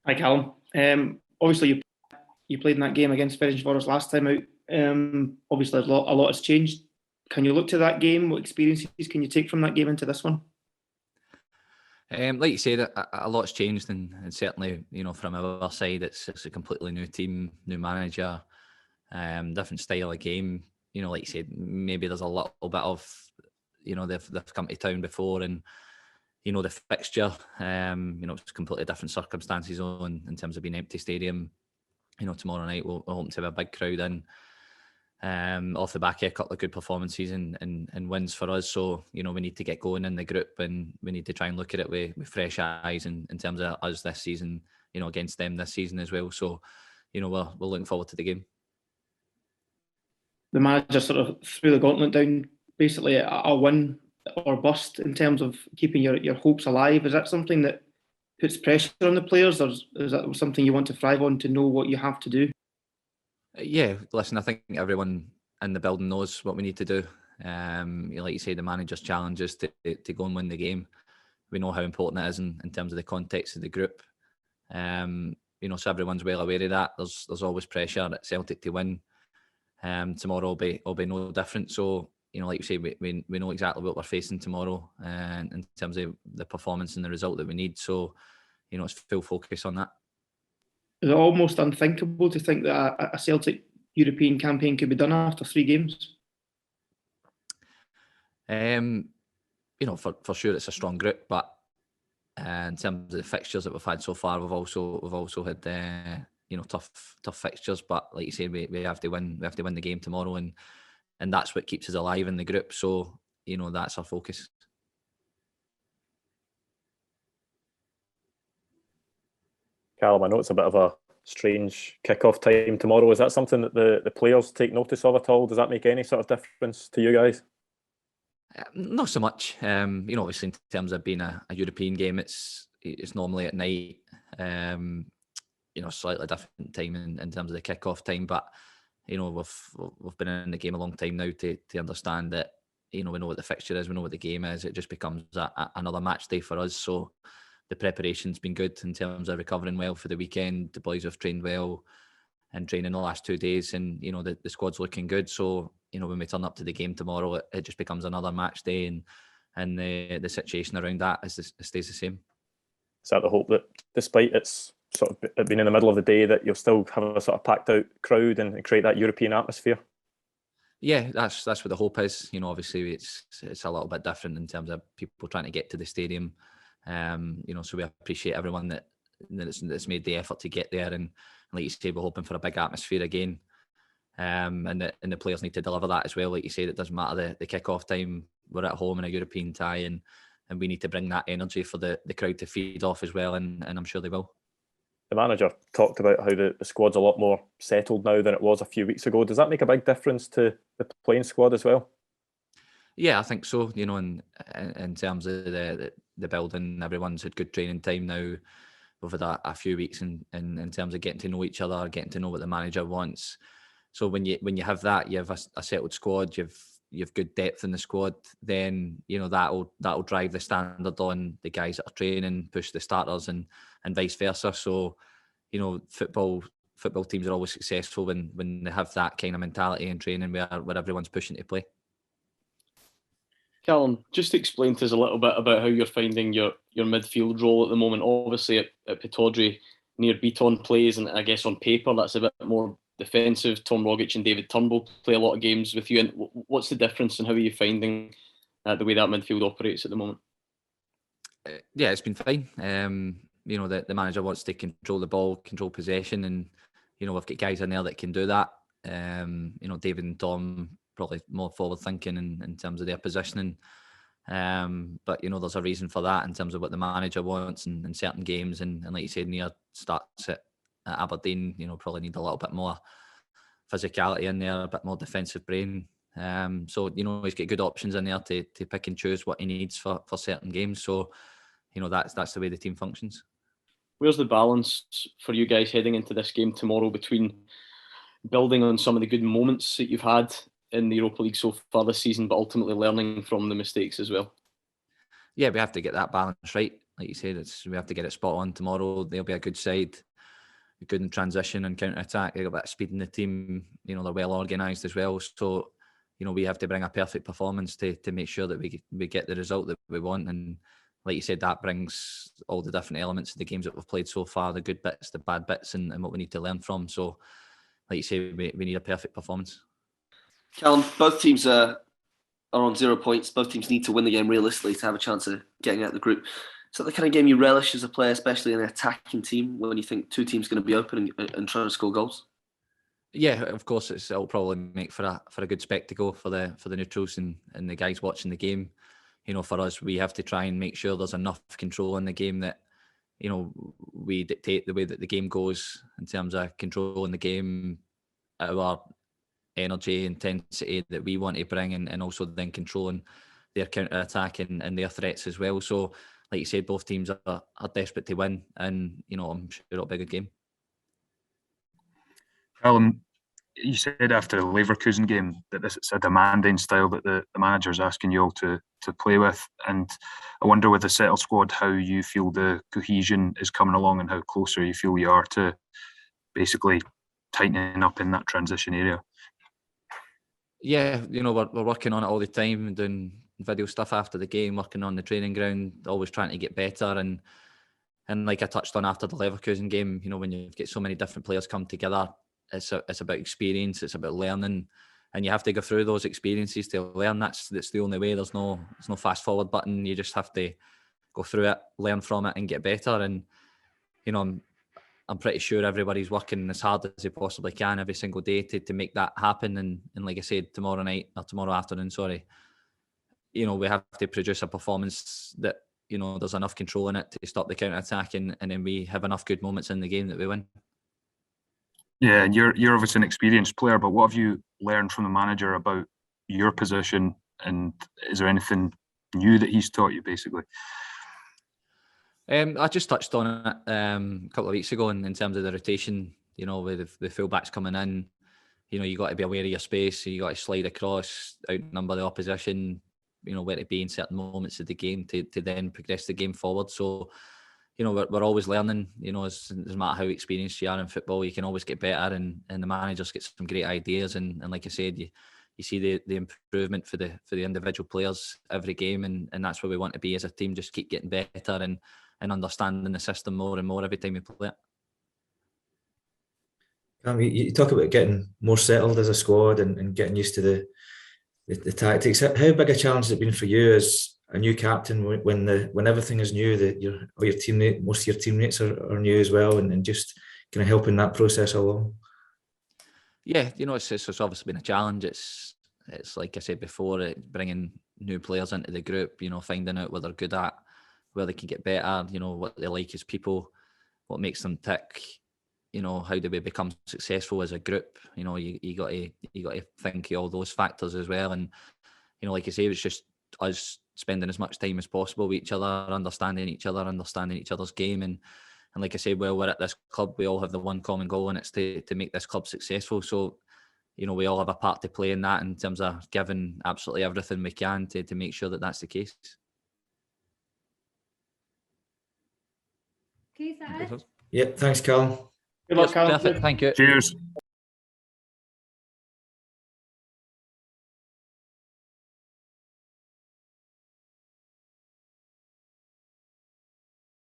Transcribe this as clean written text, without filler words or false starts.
Hi, Callum. Obviously, you played in that game against Ferencvaros last time out. Obviously, a lot has changed. Can you look to that game? What experiences can you take from that game into this one? Like you said, a lot's changed, and certainly, from our side, it's a completely new team, new manager, different style of game. Like you said, maybe there's a little bit of, they've come to town before, and the fixture, it's completely different circumstances in terms of being empty stadium. Tomorrow night we're hoping to have a big crowd in. Off the back of a couple of good performances and wins for us. So, we need to get going in the group, and we need to try and look at it with fresh eyes in terms of us this season, against them this season as well. So, we're looking forward to the game. The manager sort of threw the gauntlet down, basically a win or bust in terms of keeping your hopes alive. Is that something that puts pressure on the players, or is that something you want to thrive on, to know what you have to do? Yeah, listen, I think everyone in the building knows what we need to do. Like you say, the manager's challenge is to go and win the game. We know how important it is in terms of the context of the group. So everyone's well aware of that. There's always pressure at Celtic to win. Tomorrow will be no different. So, like you say, we know exactly what we're facing tomorrow, and in terms of the performance and the result that we need. So, it's full focus on that. Is it almost unthinkable to think that a Celtic European campaign could be done after 3 games? For sure it's a strong group, but in terms of the fixtures that we've had so far, we've also had tough fixtures. But like you say, we have to win. We have to win the game tomorrow, and that's what keeps us alive in the group. So that's our focus. Callum, I know it's a bit of a strange kick-off time tomorrow. Is that something that the players take notice of at all? Does that make any sort of difference to you guys? Not so much. Obviously in terms of being a European game, it's normally at night. Slightly different time in terms of the kick-off time, but we've been in the game a long time now to understand that we know what the fixture is, we know what the game is. It just becomes another match day for us. So the preparation's been good in terms of recovering well for the weekend. The boys have trained well and training the last 2 days, and the squad's looking good. So when we turn up to the game tomorrow, it just becomes another match day, and the situation around that stays the same. Is that the hope, that despite it's sort of being in the middle of the day, that you'll still have a sort of packed out crowd and create that European atmosphere? Yeah, that's what the hope is. Obviously it's a little bit different in terms of people trying to get to the stadium. So we appreciate everyone that's made the effort to get there, and like you say, we're hoping for a big atmosphere again. And the players need to deliver that as well. Like you said, it doesn't matter the kick-off time. We're at home in a European tie, and we need to bring that energy for the crowd to feed off as well, and I'm sure they will. The manager talked about how the squad's a lot more settled now than it was a few weeks ago. Does that make a big difference to the playing squad as well? Yeah, I think so. In terms of the building, everyone's had good training time now. We've had a few weeks in terms of getting to know each other, getting to know what the manager wants. So when you have that, you have a settled squad, you've good depth in the squad, then that'll drive the standard on the guys that are training, push the starters, and vice versa. So football teams are always successful when they have that kind of mentality in training where everyone's pushing to play. Callum, just explain to us a little bit about how you're finding your midfield role at the moment. Obviously at Pittodrie, Near Beaton plays, and I guess on paper that's a bit more defensive. Tom Rogic and David Turnbull play a lot of games with you. And what's the difference, and how are you finding the way that midfield operates at the moment? Yeah, it's been fine. The manager wants to control the ball, control possession, and we've got guys in there that can do that. David and Tom probably more forward thinking in terms of their positioning. But there's a reason for that in terms of what the manager wants in certain games, and like you said, Near starts at Aberdeen. Probably need a little bit more physicality in there, a bit more defensive brain. So he's got good options in there to pick and choose what he needs for certain games. So that's the way the team functions. Where's the balance for you guys heading into this game tomorrow between building on some of the good moments that you've had in the Europa League so far this season, but ultimately learning from the mistakes as well? Yeah, we have to get that balance right. like you said, we have to get it spot on tomorrow. They'll be a good side, good in transition and counter attack. They've got a bit of speed in the team. You know, they're well organised as well. So, you know, we have to bring a perfect performance to make sure that we get the result that we want. And like you said, that brings all the different elements of the games that we've played so far, the good bits, the bad bits, and what we need to learn from. So, like you say, we need a perfect performance. Callum, both teams are on 0 points. Both teams need to win the game realistically to have a chance of getting out of the group. Is that the kind of game you relish as a player, especially in an attacking team, when you think two teams are going to be open and trying to score goals? Yeah, of course, it'll probably make for a good spectacle for the neutrals and the guys watching the game. You know, for us, we have to try and make sure there's enough control in the game that, you know, we dictate the way that the game goes in terms of controlling the game, our energy, intensity that we want to bring, and also then controlling their counter attack and their threats as well. So, like you said, both teams are desperate to win, and you know, I'm sure it'll be a good game. Callum, you said after the Leverkusen game that this is a demanding style that the manager's asking you all to play with, and I wonder with the settled squad how you feel the cohesion is coming along and how closer you feel you are to basically tightening up in that transition area. Yeah, you know, we're working on it all the time, doing video stuff after the game, working on the training ground, always trying to get better. And like I touched on after the Leverkusen game, you know, when you get so many different players come together, it's about experience, it's about learning, and you have to go through those experiences to learn. That's the only way. There's no fast forward button. You just have to go through it, learn from it, and get better. And you know, I'm pretty sure everybody's working as hard as they possibly can every single day to make that happen. And like I said, tomorrow afternoon, you know, we have to produce a performance that, you know, there's enough control in it to stop the counter attack, and then we have enough good moments in the game that we win. Yeah, and you're obviously an experienced player, but what have you learned from the manager about your position, and is there anything new that he's taught you, basically? I just touched on it a couple of weeks ago in terms of the rotation. You know, with the fullbacks coming in, you know, you got to be aware of your space. You got to slide across, outnumber the opposition. You know, where to be in certain moments of the game to then progress the game forward. So, you know, we're always learning. You know, doesn't matter how experienced you are in football, you can always get better, and the managers get some great ideas. And like I said, you see the improvement for the individual players every game, and that's where we want to be as a team. Just keep getting better and understanding the system more and more every time we play it. You talk about getting more settled as a squad and getting used to the tactics. How big a challenge has it been for you as a new captain when everything is new, that most of your teammates are new as well, and just kind of helping that process along? Yeah, you know, it's obviously been a challenge. It's like I said before, bringing new players into the group. You know, finding out what they're good at, where they can get better. You know, what they like as people, what makes them tick. You know, how do we become successful as a group? You know, you got to think of all those factors as well. And you know, like I say, it's just us spending as much time as possible with each other, understanding each other's game. And like I say, well, we're at this club, we all have the one common goal, and it's to make this club successful. So, you know, we all have a part to play in that in terms of giving absolutely everything we can to make sure that that's the case. Okay, is that it? Yeah, thanks, Callum. Good luck, Callum. Perfect. Thank you. Cheers.